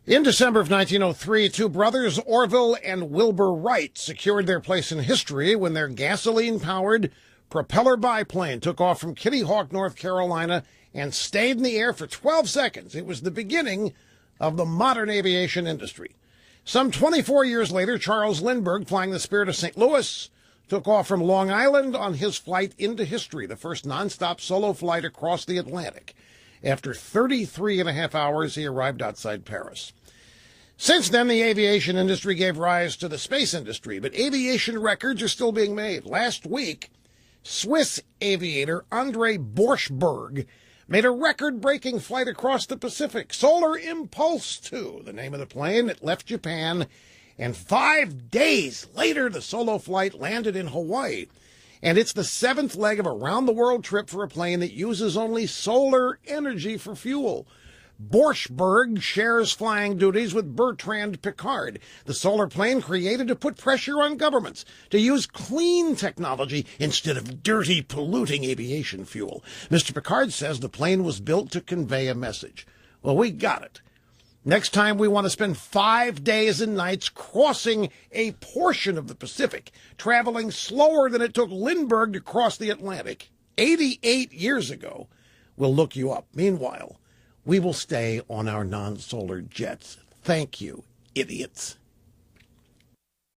In December of 1903, two brothers, Orville and Wilbur Wright, secured their place in history when their gasoline-powered propeller biplane took off from Kitty Hawk, North Carolina, and stayed in the air for 12 seconds. It was the beginning of the modern aviation industry. Some 24 years later, Charles Lindbergh, flying the Spirit of St. Louis, took off from Long Island on his flight into history, the first nonstop solo flight across the Atlantic. After 33 and a half hours, he arrived outside Paris. Since then, the aviation industry gave rise to the space industry, but aviation records are still being made. Last week, Swiss aviator Andre Borschberg made a record-breaking flight across the Pacific. Solar Impulse 2, the name of the plane. It left Japan, and 5 days later, the solo flight landed in Hawaii. And it's the seventh leg of a round-the-world trip for a plane that uses only solar energy for fuel. Borschberg shares flying duties with Bertrand Piccard, the solar plane created to put pressure on governments to use clean technology instead of dirty, polluting aviation fuel. Mr. Piccard says the plane was built to convey a message. Well, we got it. Next time we want to spend 5 days and nights crossing a portion of the Pacific, traveling slower than it took Lindbergh to cross the Atlantic 88 years ago, we'll look you up. Meanwhile, we will stay on our non-solar jets. Thank you, idiots.